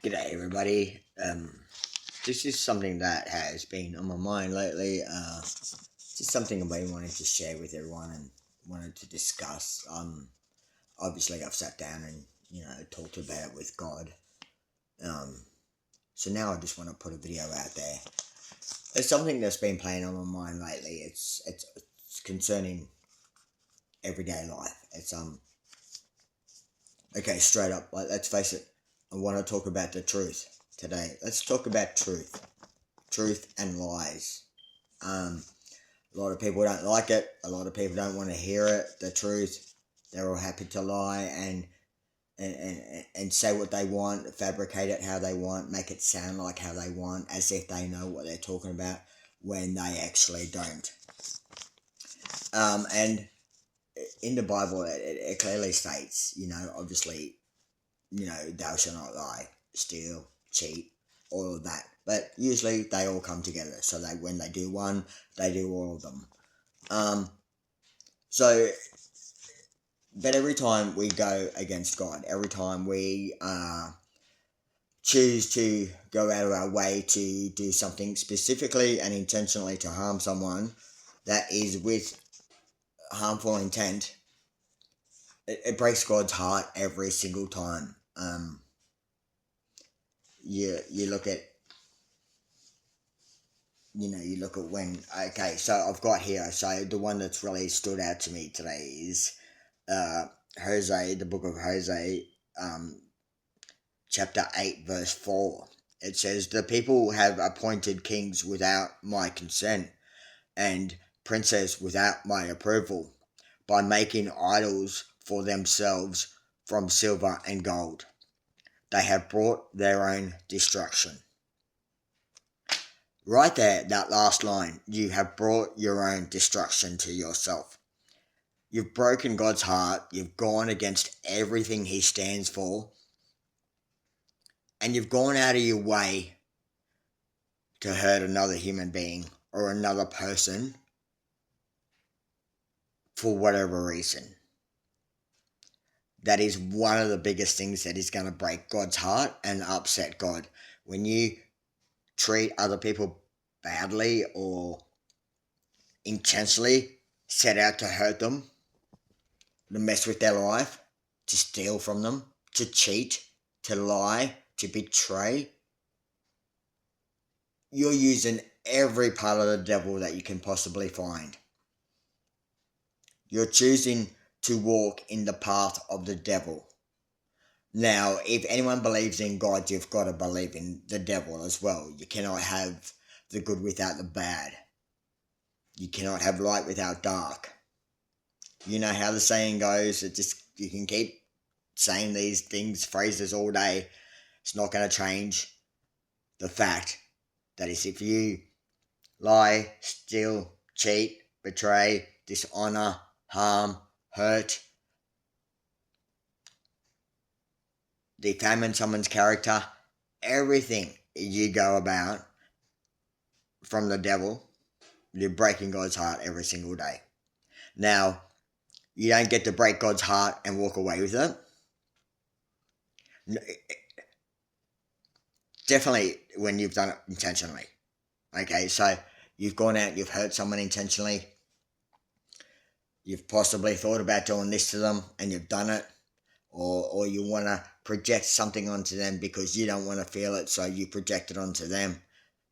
G'day, everybody. This is something that has been on my mind lately. Just something I've been wanting to share with everyone and wanted to discuss. Obviously, I've sat down and talked about it with God. Um, so now I just want to put a video out there. It's something that's been playing on my mind lately. It's concerning everyday life. It's okay, straight up. Let's face it. I want to talk about the truth today. Let's talk about truth and lies. A lot of people don't like it. A lot of people don't want to hear it. The truth. They're all happy to lie and say what they want, fabricate it how they want, make it sound like how they want, as if they know what they're talking about when they actually don't. And in the Bible, it clearly states, obviously, thou shalt not lie, steal, cheat, all of that. But usually they all come together. So when they do one, they do all of them. So, but every time we go against God, every time we choose to go out of our way to do something specifically and intentionally to harm someone that is with harmful intent, it breaks God's heart every single time. You look at when, okay, so I've got here, so the one that's really stood out to me today is Hosea, the book of Hosea, chapter 8, verse 4. It says, "The people have appointed kings without my consent, and princes without my approval, by making idols for themselves from silver and gold. They have brought their own destruction." Right there, that last line, you have brought your own destruction to yourself. You've broken God's heart, you've gone against everything he stands for, and you've gone out of your way to hurt another human being or another person for whatever reason. That is one of the biggest things that is going to break God's heart and upset God. When you treat other people badly or intentionally set out to hurt them, to mess with their life, to steal from them, to cheat, to lie, to betray, you're using every part of the devil that you can possibly find. You're choosing to walk in the path of the devil. Now, if anyone believes in God, you've got to believe in the devil as well. You cannot have the good without the bad. You cannot have light without dark. You know how the saying goes, you can keep saying these things, phrases all day. It's not going to change the fact that is, if you lie, steal, cheat, betray, dishonor, harm, hurt, defaming someone's character, everything you go about from the devil, you're breaking God's heart every single day. Now, you don't get to break God's heart and walk away with it. Definitely when you've done it intentionally. Okay, so you've gone out, you've hurt someone intentionally, you've possibly thought about doing this to them and you've done it, or you want to project something onto them because you don't want to feel it, so you project it onto them.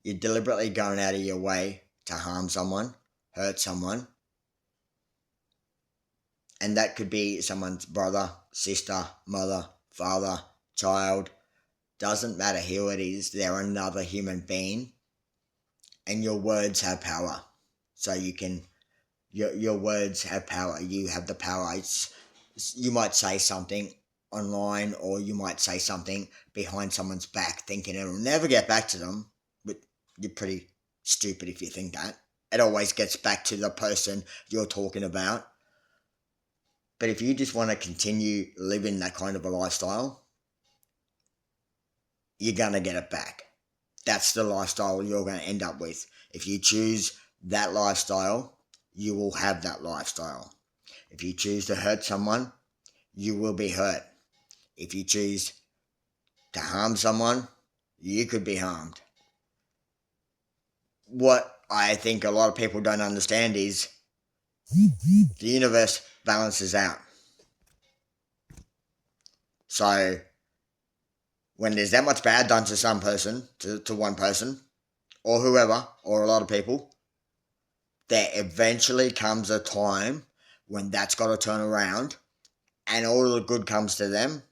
You're deliberately going out of your way to harm someone, hurt someone, and that could be someone's brother, sister, mother, father, child. Doesn't matter who it is, they're another human being, and your words have power. So your words have power. You have the power. You might say something online, or you might say something behind someone's back thinking it'll never get back to them, but you're pretty stupid if you think that. It always gets back to the person you're talking about. But if you just want to continue living that kind of a lifestyle, you're going to get it back. That's the lifestyle you're going to end up with. If you choose that lifestyle, you will have that lifestyle. If you choose to hurt someone, you will be hurt. If you choose to harm someone, you could be harmed. What I think a lot of people don't understand is the universe balances out. So when there's that much bad done to some person, to one person, or whoever, or a lot of people, there eventually comes a time when that's got to turn around and all the good comes to them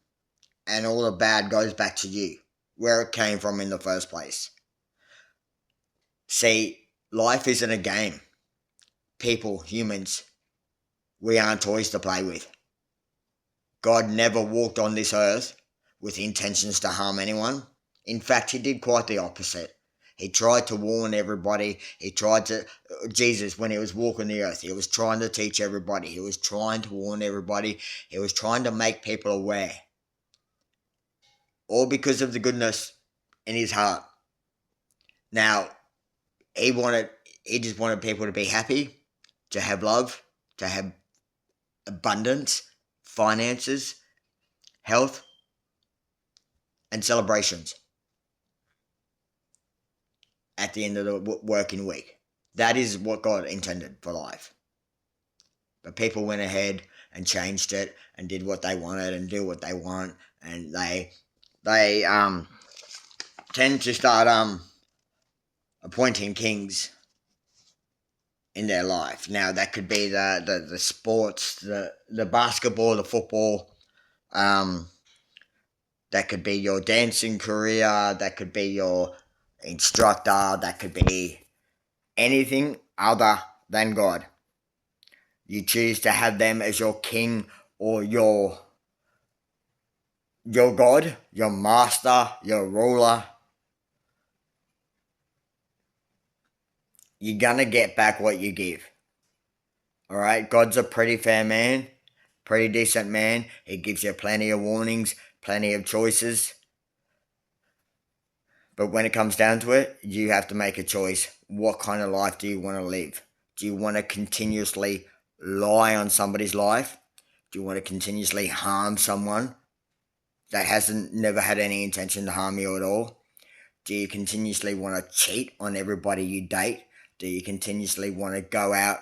and all the bad goes back to you, where it came from in the first place. See, life isn't a game. People, humans, we aren't toys to play with. God never walked on this earth with intentions to harm anyone. In fact, he did quite the opposite. He tried to warn everybody. Jesus, when he was walking the earth, he was trying to teach everybody. He was trying to warn everybody. He was trying to make people aware. All because of the goodness in his heart. Now, he just wanted people to be happy, to have love, to have abundance, finances, health, and celebrations at the end of the working week. That is what God intended for life. But people went ahead and changed it and did what they wanted and do what they want, and they tend to start appointing kings in their life. Now that could be the sports, the basketball, the football, that could be your dancing career, that could be your instructor, that could be anything other than God. You choose to have them as your king or your God, your master, your ruler. You're gonna get back what you give. Alright, God's a pretty fair man, pretty decent man. He gives you plenty of warnings, plenty of choices. But when it comes down to it, you have to make a choice. What kind of life do you want to live? Do you want to continuously lie on somebody's life? Do you want to continuously harm someone that never had any intention to harm you at all? Do you continuously want to cheat on everybody you date? Do you continuously want to go out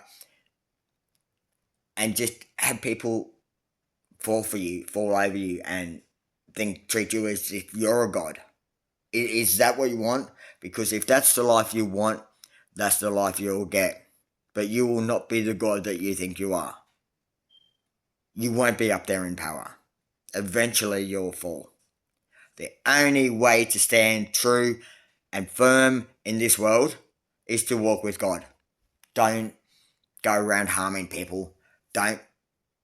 and just have people fall over you, and treat you as if you're a god? Is that what you want? Because if that's the life you want, that's the life you'll get. But you will not be the god that you think you are. You won't be up there in power. Eventually you'll fall. The only way to stand true and firm in this world is to walk with God. Don't go around harming people. Don't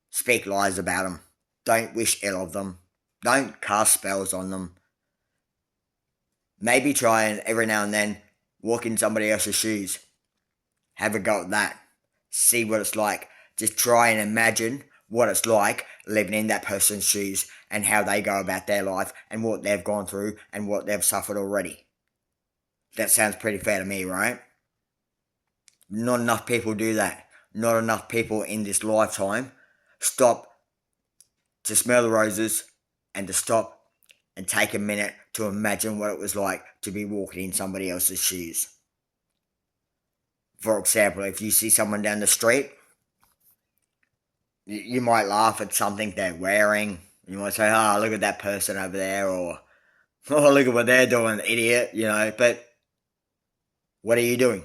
speak lies about them. Don't wish ill of them. Don't cast spells on them. Maybe try and every now and then walk in somebody else's shoes. Have a go at that. See what it's like. Just try and imagine what it's like living in that person's shoes and how they go about their life and what they've gone through and what they've suffered already. That sounds pretty fair to me, right? Not enough people do that. Not enough people in this lifetime stop to smell the roses and to stop and take a minute to imagine what it was like to be walking in somebody else's shoes. For example, if you see someone down the street, you might laugh at something they're wearing. You might say, oh, look at that person over there, or, oh, look at what they're doing, idiot, but what are you doing?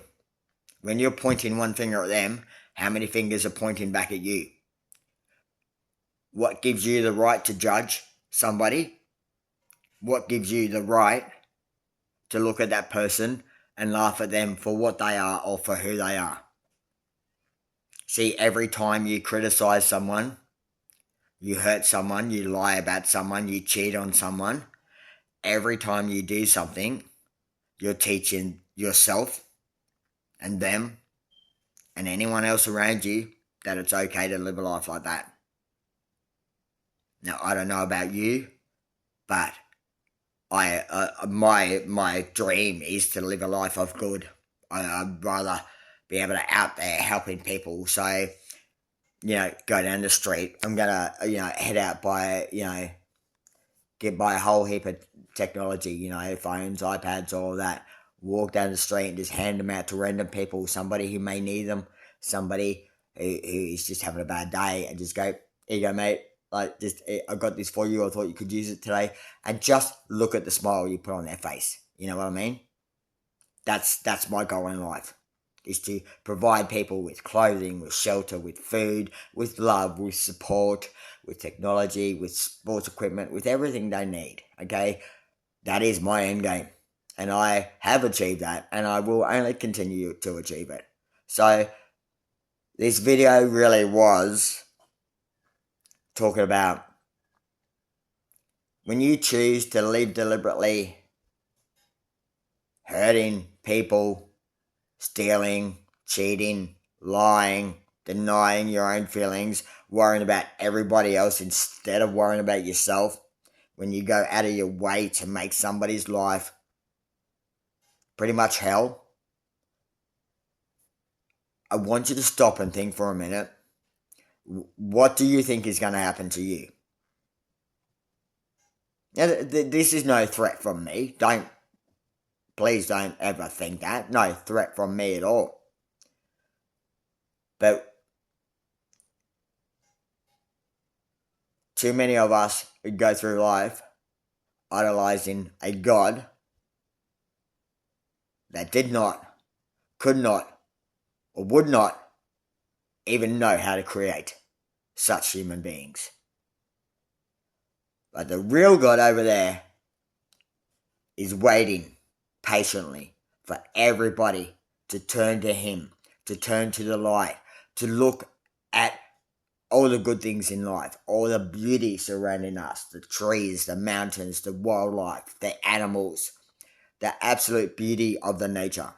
When you're pointing one finger at them, how many fingers are pointing back at you? What gives you the right to judge somebody? What gives you the right to look at that person and laugh at them for what they are or for who they are? See, every time you criticize someone, you hurt someone, you lie about someone, you cheat on someone, every time you do something, you're teaching yourself and them and anyone else around you that it's okay to live a life like that. Now, I don't know about you, but my dream is to live a life of good. I'd rather be able to out there helping people. So, go down the street. I'm gonna, head out by, buy a whole heap of technology, phones, iPads, all of that. Walk down the street and just hand them out to random people, somebody who may need them, somebody who is just having a bad day, and just go, here you go, mate. Like, just, I got this for you. I thought you could use it today. And just look at the smile you put on their face. You know what I mean? That's my goal in life, is to provide people with clothing, with shelter, with food, with love, with support, with technology, with sports equipment, with everything they need, okay? That is my end game. And I have achieved that, and I will only continue to achieve it. So, this video really was talking about when you choose to live deliberately, hurting people, stealing, cheating, lying, denying your own feelings, worrying about everybody else instead of worrying about yourself, when you go out of your way to make somebody's life pretty much hell, I want you to stop and think for a minute. What do you think is going to happen to you? Now, this is no threat from me. Please don't ever think that. No threat from me at all. But too many of us who go through life idolizing a God that did not, could not, or would not even know how to create such human beings. But the real God over there is waiting patiently for everybody to turn to Him, to turn to the light, to look at all the good things in life, all the beauty surrounding us, the trees, the mountains, the wildlife, the animals, the absolute beauty of the nature.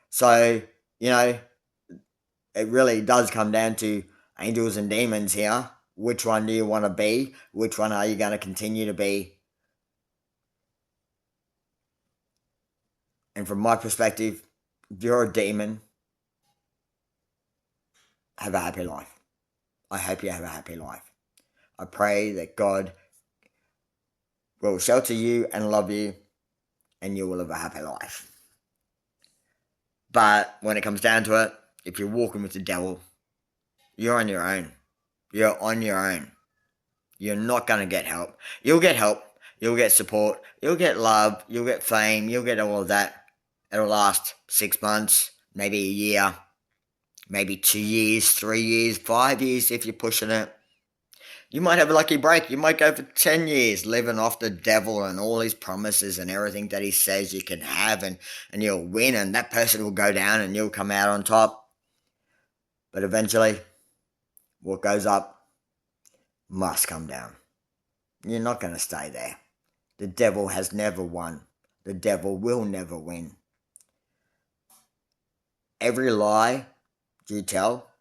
So, it really does come down to angels and demons here. Which one do you want to be? Which one are you going to continue to be? And from my perspective, if you're a demon, have a happy life. I hope you have a happy life. I pray that God will shelter you and love you, and you will live a happy life. But when it comes down to it, if you're walking with the devil, you're on your own. You're on your own. You're not going to get help. You'll get help. You'll get support. You'll get love. You'll get fame. You'll get all of that. It'll last 6 months, maybe a year, maybe 2 years, 3 years, 5 years if you're pushing it. You might have a lucky break. You might go for 10 years living off the devil and all his promises and everything that he says you can have, and you'll win, and that person will go down and you'll come out on top. But eventually, what goes up must come down. You're not going to stay there. The devil has never won. The devil will never win. Every lie you tell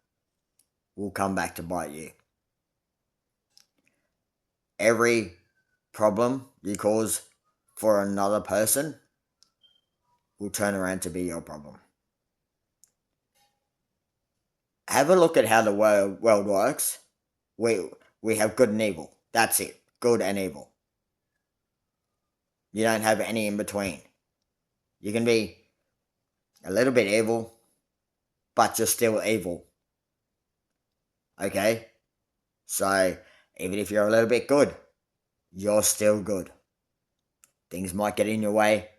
will come back to bite you. Every problem you cause for another person will turn around to be your problem. Have a look at how the world works. We have good and evil. That's it. Good and evil. You don't have any in between. You can be a little bit evil, but you're still evil. Okay? So, even if you're a little bit good, you're still good. Things might get in your way,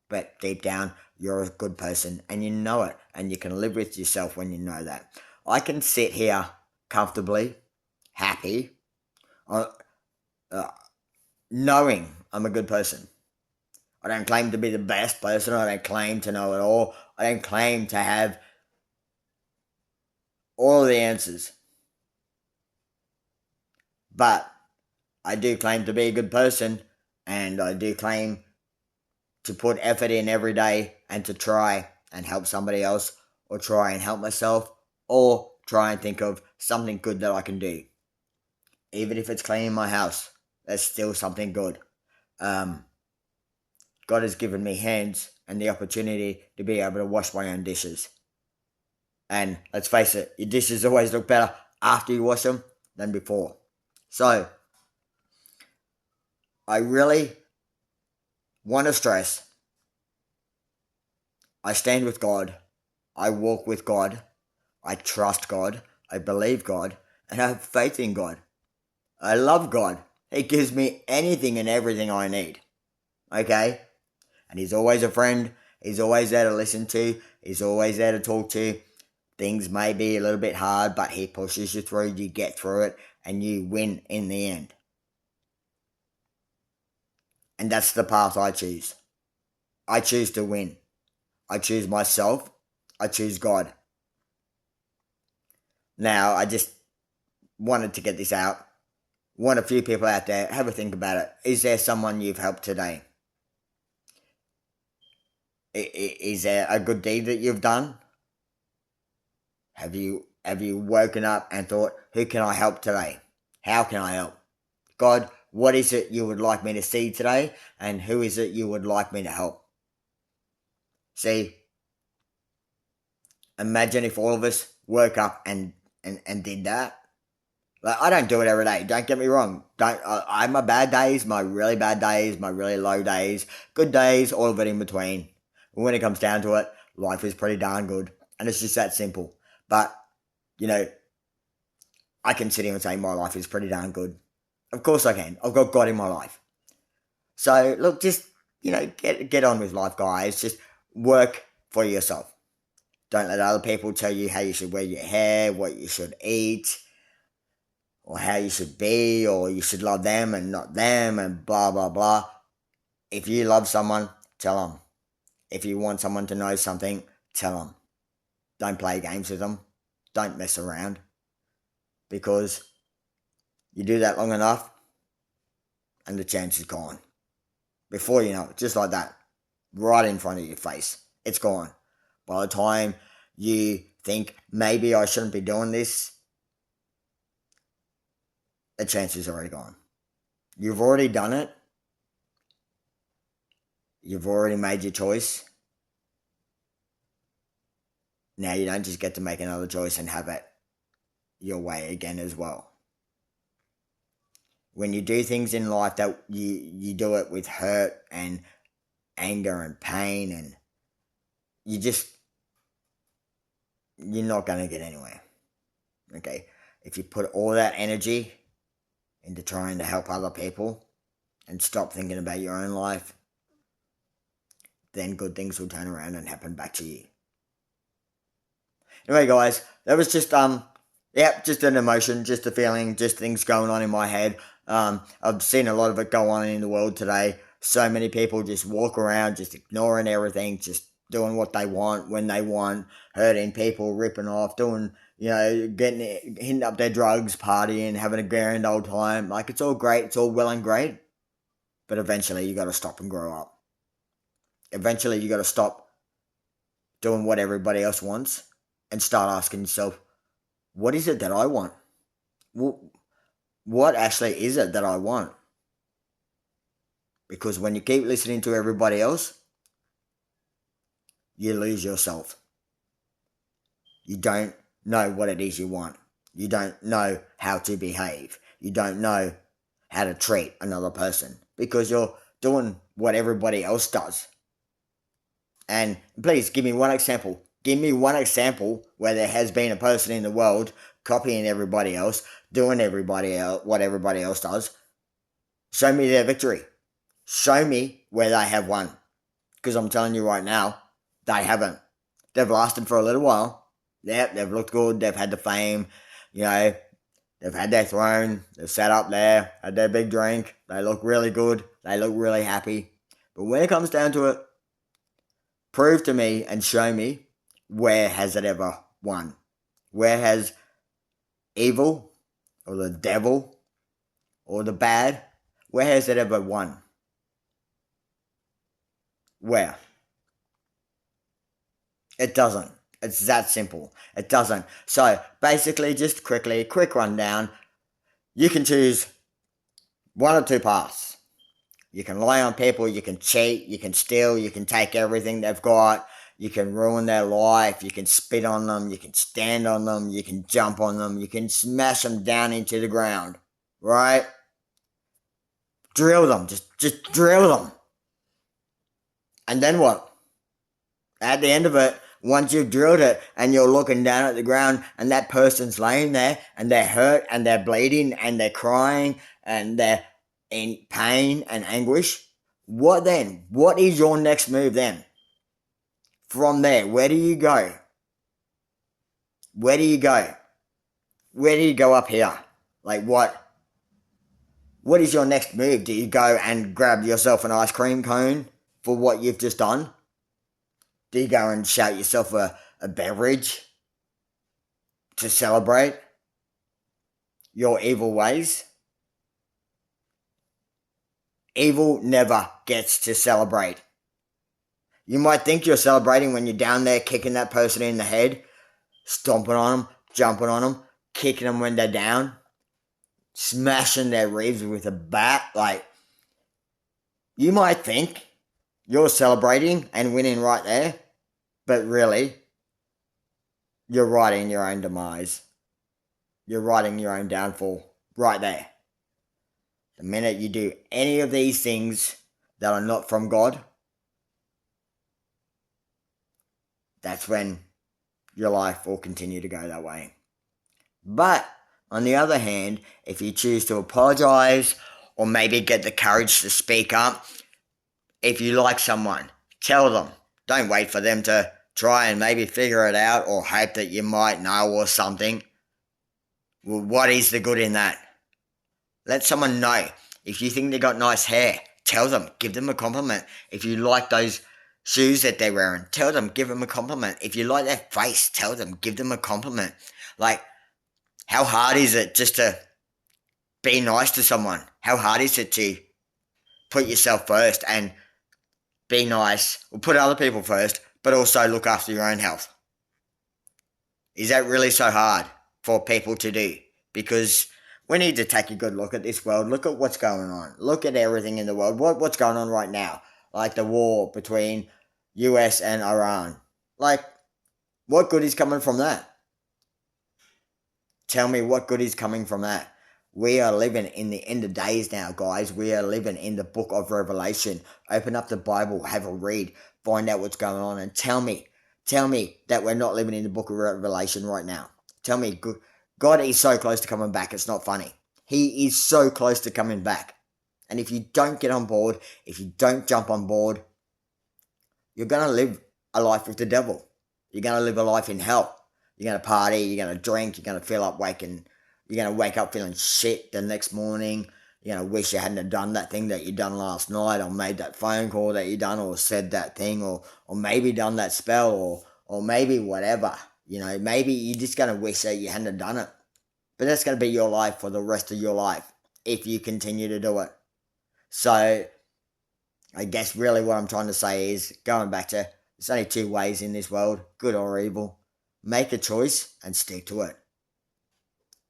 but deep down, you're a good person, and you know it, and you can live with yourself when you know that. I can sit here comfortably, happy, knowing I'm a good person. I don't claim to be the best person. I don't claim to know it all. I don't claim to have all the answers. But I do claim to be a good person, and I do claim to put effort in every day and to try and help somebody else, or try and help myself, or try and think of something good that I can do. Even if it's cleaning my house, that's still something good. God has given me hands and the opportunity to be able to wash my own dishes. And let's face it, your dishes always look better after you wash them than before. So, I really want to stress, I stand with God, I walk with God, I trust God, I believe God, and I have faith in God. I love God. He gives me anything and everything I need. Okay? And He's always a friend. He's always there to listen to. He's always there to talk to. Things may be a little bit hard, but He pushes you through. You get through it, and you win in the end. And that's the path I choose. I choose to win. I choose myself. I choose God. Now, I just wanted to get this out. Want a few people out there, have a think about it. Is there someone you've helped today? Is there a good deed that you've done? Have you woken up and thought, who can I help today? How can I help? God, what is it you would like me to see today? And who is it you would like me to help? See, imagine if all of us woke up and did that. Like, I don't do it every day. Don't get me wrong. I have my bad days, my really bad days, my really low days, good days, all of it in between. When it comes down to it, life is pretty darn good, and it's just that simple. But you know, I can sit here and say my life is pretty darn good. Of course I can. I've got God in my life. So look, just get on with life, guys. Just work for yourself. Don't let other people tell you how you should wear your hair, what you should eat, or how you should be, or you should love them and not them, and blah, blah, blah. If you love someone, tell them. If you want someone to know something, tell them. Don't play games with them. Don't mess around. Because you do that long enough, and the chance is gone. Before you know it, just like that, right in front of your face, it's gone. By the time you think, maybe I shouldn't be doing this, the chance is already gone. You've already done it. You've already made your choice. Now you don't just get to make another choice and have it your way again as well. When you do things in life that you do it with hurt and anger and pain, and you're not going to get anywhere. Okay? If you put all that energy into trying to help other people and stop thinking about your own life, then good things will turn around and happen back to you. Anyway, guys, that was just just an emotion, just a feeling, just things going on in my head. I've seen a lot of it go on in the world today. So many people just walk around, just ignoring everything, just doing what they want, when they want, hurting people, ripping off, doing, hitting up their drugs, partying, having a grand old time. Like, it's all great, it's all well and great, but eventually you got to stop and grow up. Eventually you got to stop doing what everybody else wants and start asking yourself, what is it that I want? What actually is it that I want? Because when you keep listening to everybody else, you lose yourself. You don't know what it is you want. You don't know how to behave. You don't know how to treat another person because you're doing what everybody else does. And please give me one example. Give me one example where there has been a person in the world copying everybody else, doing what everybody else does. Show me their victory. Show me where they have won. Because I'm telling you right now, they haven't. They've lasted for a little while. Yep, they've looked good. They've had the fame. They've had their throne. They've sat up there, had their big drink. They look really good. They look really happy. But when it comes down to it, prove to me and show me, where has it ever won? Where has evil or the devil or the bad, where has it ever won? Where? It doesn't. It's that simple. It doesn't. So basically, just quickly, quick rundown. You can choose one or two paths. You can lie on people, you can cheat, you can steal, you can take everything they've got, you can ruin their life, you can spit on them, you can stand on them, you can jump on them, you can smash them down into the ground, right? Drill them. Just drill them. And then what? At the end of it, once you've drilled it and you're looking down at the ground and that person's laying there and they're hurt and they're bleeding and they're crying and they're in pain and anguish, what then? What is your next move then? From there, where do you go? Where do you go? Where do you go up here? Like what? What is your next move? Do you go and grab yourself an ice cream cone for what you've just done? Do you go and shout yourself a beverage to celebrate your evil ways? Evil never gets to celebrate. You might think you're celebrating when you're down there kicking that person in the head, stomping on them, jumping on them, kicking them when they're down, smashing their ribs with a bat. Like, you might think you're celebrating and winning right there, but really, you're writing your own demise. You're writing your own downfall right there. The minute you do any of these things that are not from God, that's when your life will continue to go that way. But on the other hand, if you choose to apologize or maybe get the courage to speak up, if you like someone, tell them. Don't wait for them to try and maybe figure it out or hope that you might know or something. Well, what is the good in that? Let someone know. If you think they got nice hair, tell them. Give them a compliment. If you like those shoes that they're wearing, tell them. Give them a compliment. If you like their face, tell them. Give them a compliment. Like, how hard is it just to be nice to someone? How hard is it to put yourself first and be nice, or put other people first, but also look after your own health? Is that really so hard for people to do? Because we need to take a good look at this world. Look at what's going on. Look at everything in the world. What's going on right now? Like the war between US and Iran. Like, what good is coming from that? Tell me what good is coming from that. We are living in the end of days now, guys. We are living in the book of Revelation. Open up the Bible, have a read, find out what's going on, and tell me that we're not living in the book of Revelation right now. Tell me, God is so close to coming back, it's not funny. He is so close to coming back. And if you don't get on board, if you don't jump on board, you're going to live a life with the devil. You're going to live a life in hell. You're going to party, you're going to drink, you're going to feel up you're going to wake up feeling shit the next morning. You're going to wish you hadn't have done that thing that you done last night, or made that phone call that you done, or said that thing, or maybe done that spell, or maybe whatever. You know, maybe you're just going to wish that you hadn't have done it. But that's going to be your life for the rest of your life if you continue to do it. So, I guess really what I'm trying to say is, going back to, there's only two ways in this world, good or evil. Make a choice and stick to it.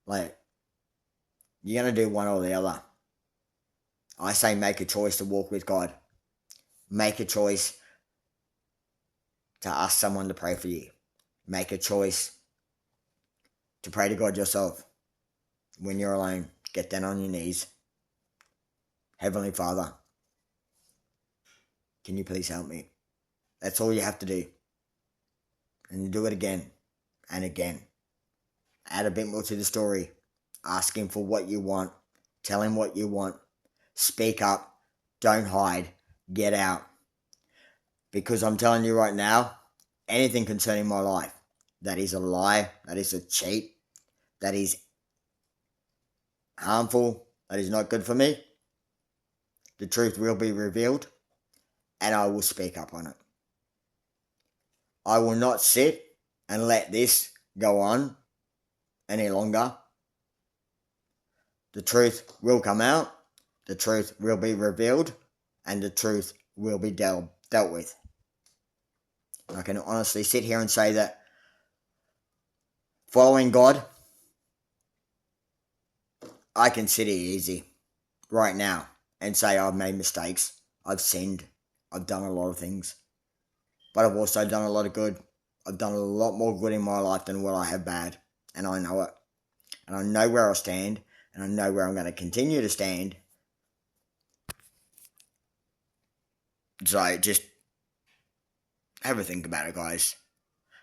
Like, you're going to do one or the other. I say make a choice to walk with God. Make a choice to ask someone to pray for you. Make a choice to pray to God yourself. When you're alone, get down on your knees. Heavenly Father, can you please help me? That's all you have to do. And you do it again and again. Add a bit more to the story. Ask him for what you want. Tell him what you want. Speak up. Don't hide. Get out. Because I'm telling you right now, anything concerning my life that is a lie, that is a cheat, that is harmful, that is not good for me, the truth will be revealed, and I will speak up on it. I will not sit and let this go on any longer. The truth will come out, the truth will be revealed, and the truth will be dealt with. I can honestly sit here and say that following God, I can sit here easy right now and say I've made mistakes, I've sinned, I've done a lot of things, but I've also done a lot of good. I've done a lot more good in my life than what I have bad, and I know it. And I know where I stand, and I know where I'm going to continue to stand. So just have a think about it, guys.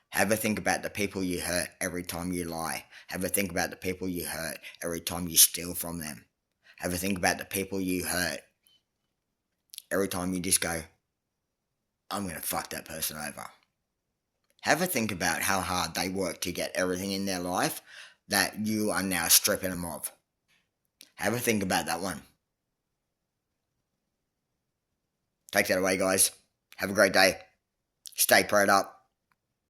Have a think about the people you hurt every time you lie. Have a think about the people you hurt every time you steal from them. Have a think about the people you hurt every time you just go, I'm going to fuck that person over. Have a think about how hard they work to get everything in their life that you are now stripping them of. Have a think about that one. Take that away, guys. Have a great day. Stay prayed up.